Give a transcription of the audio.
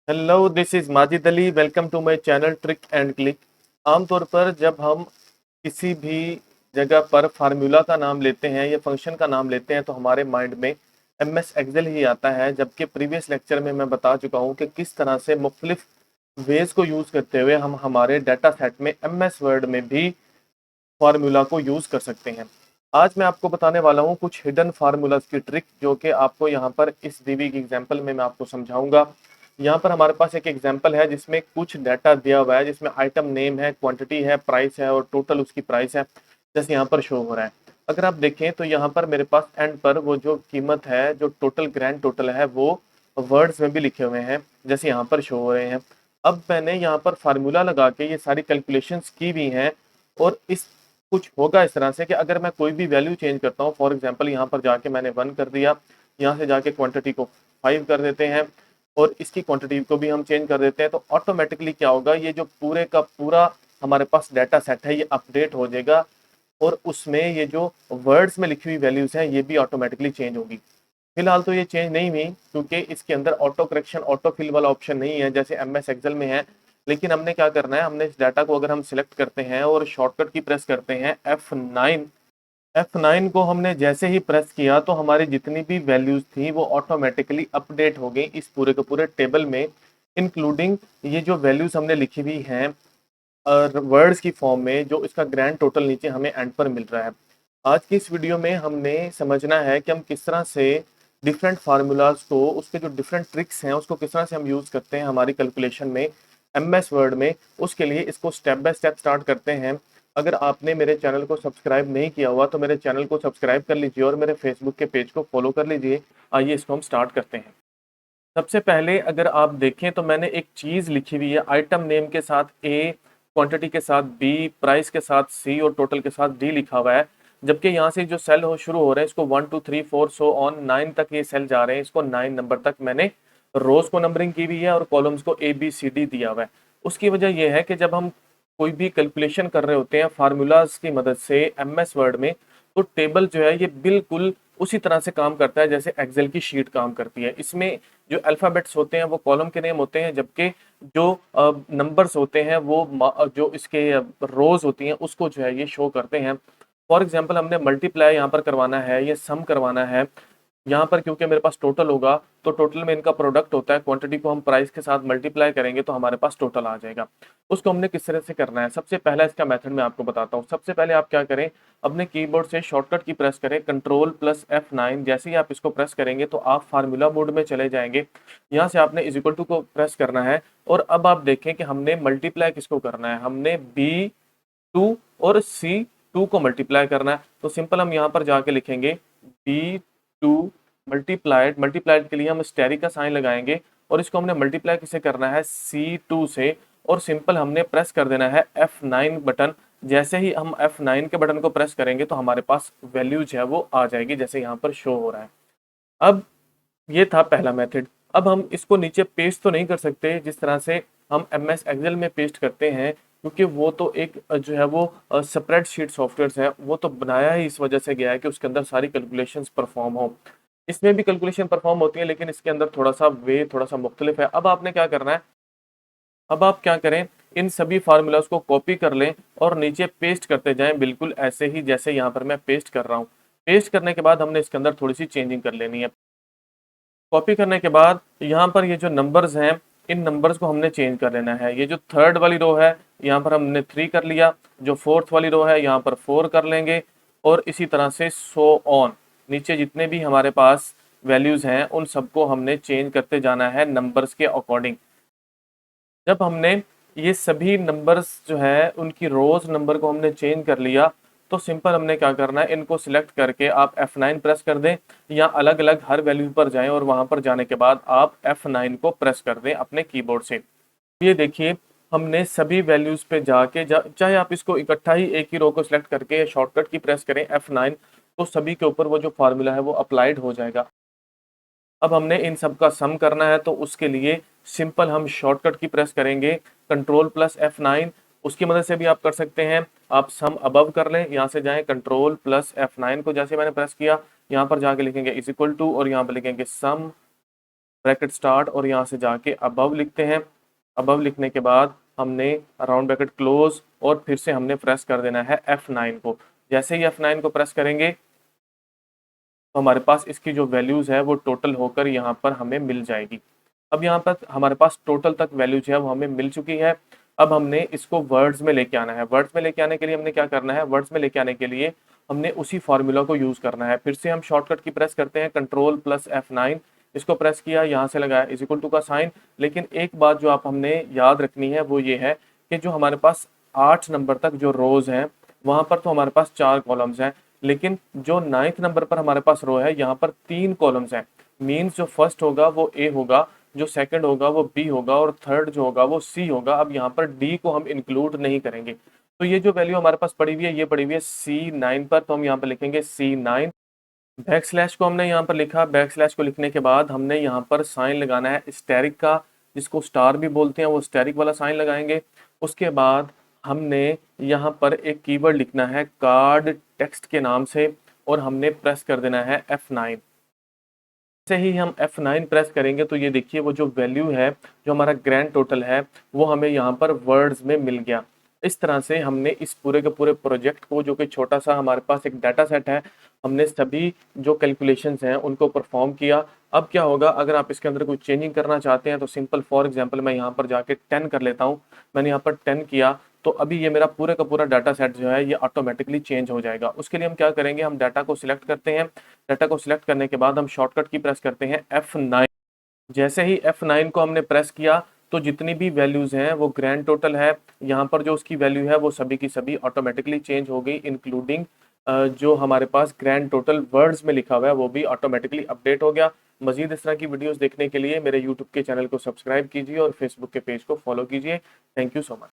Hello, this is Majid Ali. Welcome to my channel trick and click. आमतौर पर जब हम किसी भी जगह पर फार्मूला का नाम लेते हैं या फंक्शन का नाम लेते हैं तो हमारे माइंड में एम एस एक्सेल ही आता है। जबकि प्रीवियस लेक्चर में मैं बता चुका हूं कि किस तरह से मुख्तलिफ वेज को यूज़ करते हुए हम हमारे डाटा सेट में एम एस वर्ड में भी फार्मूला को यूज़ कर सकते हैं। आज मैं आपको बताने वाला हूँ कुछ हिडन फार्मूलाज की ट्रिक, जो कि आपको यहाँ पर इस दी हुई एग्जाम्पल में मैं आपको समझाऊंगा। यहाँ पर हमारे पास एक एग्जाम्पल है जिसमें कुछ डाटा दिया हुआ है, जिसमें आइटम नेम है, क्वांटिटी है, प्राइस है और टोटल उसकी प्राइस है, जैसे यहाँ पर शो हो रहा है। अगर आप देखें तो यहाँ पर मेरे पास एंड पर वो जो कीमत है, जो टोटल ग्रैंड टोटल है, वो वर्ड्स में भी लिखे हुए हैं, जैसे यहाँ पर शो हो रहे हैं। अब मैंने यहाँ पर फार्मूला लगा के ये सारी कैलकुलेशंस की भी हैं। और इस कुछ होगा इस तरह से कि अगर मैं कोई भी वैल्यू चेंज करता हूँ, फॉर एग्जांपल यहाँ पर जाके मैंने 1 कर दिया, यहाँ से जाके क्वांटिटी को 5 कर देते हैं और इसकी क्वांटिटी को भी हम चेंज कर देते हैं, तो ऑटोमेटिकली क्या होगा, ये जो पूरे का पूरा हमारे पास डाटा सेट है ये अपडेट हो जाएगा और उसमें ये जो वर्ड्स में लिखी हुई वैल्यूज हैं ये भी ऑटोमेटिकली चेंज होगी। फिलहाल तो ये चेंज नहीं हुई क्योंकि इसके अंदर ऑटो करेक्शन ऑटो फिल वाला ऑप्शन नहीं है जैसे एम एस एक्सेल में है। लेकिन हमने क्या करना है, हमने इस डाटा को अगर हम सिलेक्ट करते हैं और शॉर्टकट की प्रेस करते हैं F9, F9 को हमने जैसे ही प्रेस किया तो हमारी जितनी भी वैल्यूज थी वो ऑटोमेटिकली अपडेट हो गई इस पूरे के पूरे टेबल में, इंक्लूडिंग ये जो वैल्यूज हमने लिखी हुई हैं वर्ड्स की फॉर्म में, जो इसका ग्रैंड टोटल नीचे हमें एंड पर मिल रहा है। आज की इस वीडियो में हमने समझना है कि हम किस तरह से डिफरेंट फार्मूलाज को, उसके जो डिफरेंट ट्रिक्स हैं उसको किस तरह से हम यूज़ करते हैं हमारी कैलकुलेशन में एम एस वर्ड में। उसके लिए इसको स्टेप बाय स्टेप स्टार्ट करते हैं। अगर आपने मेरे चैनल को सब्सक्राइब नहीं किया हुआ तो मेरे चैनल को सब्सक्राइब कर लीजिए और मेरे फेसबुक के पेज को फॉलो कर लीजिए। आइए इसको हम स्टार्ट करते हैं। सबसे पहले अगर आप देखें तो मैंने एक चीज़ लिखी हुई है, आइटम नेम के साथ ए, क्वांटिटी के साथ बी, प्राइस के साथ सी और टोटल के साथ डी लिखा हुआ है। जबकि यहाँ से जो सेल हो शुरू हो रहे हैं इसको 1 2 3 4 सो ऑन 9 तक ये सेल जा रहे हैं, इसको 9 नंबर तक मैंने रोज को नंबरिंग की हुई है और कॉलम्स को ए बी सी डी दिया हुआ है। उसकी वजह यह है कि जब हम कोई भी कैलकुलेशन कर रहे होते हैं फार्मूलाज की मदद से एम एस वर्ड में, तो टेबल जो है ये बिल्कुल उसी तरह से काम करता है जैसे एक्सेल की शीट काम करती है। इसमें जो अल्फ़ाबेट्स होते हैं वो कॉलम के नेम होते हैं, जबकि जो नंबर्स होते हैं वो जो इसके रोज़ होती हैं उसको जो है ये शो करते हैं। फॉर एग्ज़ाम्पल हमने मल्टीप्लाई यहाँ पर करवाना है, ये सम करवाना है। यहाँ पर क्योंकि मेरे पास टोटल होगा तो टोटल में इनका प्रोडक्ट होता है, क्वांटिटी को हम प्राइस के साथ मल्टीप्लाई करेंगे तो हमारे पास टोटल आ जाएगा। उसको हमने किस तरह से करना है, सबसे पहला इसका मेथड मैं आपको बताता हूँ। सबसे पहले आप क्या करें, अपने कीबोर्ड से शॉर्टकट की प्रेस करें कंट्रोल प्लस F9। जैसे ही आप इसको प्रेस करेंगे तो आप फार्मूला मोड में चले जाएंगे। यहाँ से आपने इज इक्वल टू को प्रेस करना है और अब आप देखें कि हमने मल्टीप्लाई किसको करना है, हमने B2 और C2 को मल्टीप्लाई करना है। तो सिंपल हम यहाँ पर जाके लिखेंगे B2 मल्टीप्लाइड, मल्टीप्लाइड के लिए हम स्टेरिक का साइन लगाएंगे और इसको हमने मल्टीप्लाई किसे करना है C2 से, और सिंपल हमने प्रेस कर देना है F9 बटन। जैसे ही हम F9 के बटन को प्रेस करेंगे तो हमारे पास वैल्यूज है वो आ जाएगी जैसे यहाँ पर शो हो रहा है। अब ये था पहला मेथड। अब हम इसको नीचे पेस्ट तो नहीं कर सकते जिस तरह से हम एम एस एक्सेल में पेस्ट करते हैं, क्योंकि वो तो एक जो है वो स्प्रेडशीट सॉफ्टवेयर है, वो तो बनाया ही इस वजह से गया है कि उसके अंदर सारी कैलकुलेशंस परफॉर्म हो। इसमें भी कैलकुलेशन परफॉर्म होती है लेकिन इसके अंदर थोड़ा सा वे थोड़ा सा मुख्तलिफ है। अब आपने क्या करना है, अब आप क्या करें, इन सभी फार्मूलाज को कॉपी कर लें और नीचे पेस्ट करते जाएं, बिल्कुल ऐसे ही जैसे यहाँ पर मैं पेस्ट कर रहा हूँ। पेस्ट करने के बाद हमने इसके अंदर थोड़ी सी चेंजिंग कर लेनी है। कॉपी करने के बाद यहाँ पर ये जो नंबर्स हैं इन नंबर्स को हमने चेंज कर लेना है। ये जो थर्ड वाली रो है यहाँ पर हमने 3 कर लिया, जो फोर्थ वाली रो है यहाँ पर 4 कर लेंगे और इसी तरह से सो ऑन। नीचे जितने भी हमारे पास वैल्यूज हैं उन सबको हमने चेंज करते जाना है नंबर्स के अकॉर्डिंग। जब हमने ये सभी नंबर्स जो है उनकी रोज नंबर को हमने चेंज कर लिया, तो सिंपल हमने क्या करना है, इनको सिलेक्ट करके आप F9 प्रेस कर दें या अलग अलग हर वैल्यू पर जाएं और वहां पर जाने के बाद आप F9 को प्रेस कर दें अपने कीबोर्ड से। ये देखिए हमने सभी वैल्यूज पे जाके चाहे आप इसको इकट्ठा ही एक ही रो को सिलेक्ट करके शॉर्टकट की प्रेस करें F9, तो सभी के ऊपर वो जो फार्मूला है वो अप्लाइड हो जाएगा। अब हमने इन सब का सम करना है तो उसके लिए सिंपल हम शॉर्टकट की प्रेस करेंगे कंट्रोल प्लस F9। उसकी मदद से भी आप कर सकते हैं, आप सम अबव कर लें, यहाँ से जाएं कंट्रोल प्लस F9 को जैसे मैंने प्रेस किया यहाँ पर जाके लिखेंगे इज इक्वल टू और यहाँ पर लिखेंगे सम ब्रैकेट स्टार्ट और यहाँ से जाके अबव लिखते हैं। अबव लिखने के बाद हमने राउंड ब्रैकेट क्लोज और फिर से हमने प्रेस कर देना है F9 को। जैसे ही F9 को प्रेस करेंगे तो हमारे पास इसकी जो वैल्यूज़ है वो टोटल होकर यहाँ पर हमें मिल जाएगी। अब यहाँ पर हमारे पास टोटल तक वैल्यू जो है वो हमें मिल चुकी है। अब हमने इसको वर्ड्स में लेके आना है। वर्ड्स में लेके आने के लिए हमने क्या करना है, वर्ड्स में लेके आने के लिए हमने उसी फार्मूला को यूज़ करना है। फिर से हम शॉर्टकट की प्रेस करते हैं, कंट्रोल प्लस F9, इसको प्रेस किया, यहाँ से लगाया इज इक्वल टू का साइन। लेकिन एक बात जो आप हमने याद रखनी है वो ये है कि जो हमारे पास 8 नंबर तक जो रोज़ हैं वहाँ पर तो हमारे पास 4 कॉलम्स हैं, लेकिन जो 9th नंबर पर हमारे पास रो है यहाँ पर 3 कॉलम्स हैं। मीन्स जो फर्स्ट होगा वो ए होगा, जो सेकंड होगा वो बी होगा और थर्ड जो होगा वो सी होगा। अब यहाँ पर डी को हम इंक्लूड नहीं करेंगे। तो ये जो वैल्यू हमारे पास पड़ी हुई है ये पड़ी हुई है C9 पर, तो हम यहाँ पर लिखेंगे C9। बैक स्लैश को हमने यहाँ पर लिखा। बैक स्लैश को लिखने के बाद हमने यहाँ पर साइन लगाना है स्टेरिक का, जिसको स्टार भी बोलते हैं, वो स्टेरिक वाला साइन लगाएंगे। उसके बाद हमने यहाँ पर एक कीवर्ड लिखना है कार्ड टेक्स्ट के नाम से और हमने प्रेस कर देना है F9। जैसे ही हम F9 प्रेस करेंगे तो ये देखिए वो जो वैल्यू है, जो हमारा ग्रैंड टोटल है, वो हमें यहाँ पर वर्ड्स में मिल गया। इस तरह से हमने इस पूरे के पूरे प्रोजेक्ट को, जो कि छोटा सा हमारे पास एक डाटा सेट है, हमने सभी जो कैलकुलेशंस हैं उनको परफॉर्म किया। अब क्या होगा, अगर आप इसके अंदर कोई चेंजिंग करना चाहते हैं तो सिंपल फॉर एग्जांपल मैं यहाँ पर जाके 10 कर लेता हूँ। मैंने यहाँ पर 10 किया तो अभी ये मेरा पूरे का पूरा डाटा सेट जो है ये ऑटोमेटिकली चेंज हो जाएगा। उसके लिए हम क्या करेंगे, हम डाटा को सिलेक्ट करते हैं। डाटा को सिलेक्ट करने के बाद हम शॉर्टकट की प्रेस करते हैं F9। जैसे ही F9 को हमने प्रेस किया तो जितनी भी वैल्यूज़ हैं वो ग्रैंड टोटल है, यहाँ पर जो उसकी वैल्यू है वो सभी की सभी ऑटोमेटिकली चेंज हो गई, इंक्लूडिंग जो हमारे पास ग्रैंड टोटल वर्ड्स में लिखा हुआ है वो भी ऑटोमेटिकली अपडेट हो गया। मजीद इस तरह की वीडियोस देखने के लिए मेरे यूट्यूब के चैनल को सब्सक्राइब कीजिए और फेसबुक के पेज को फॉलो कीजिए। Thank you so much.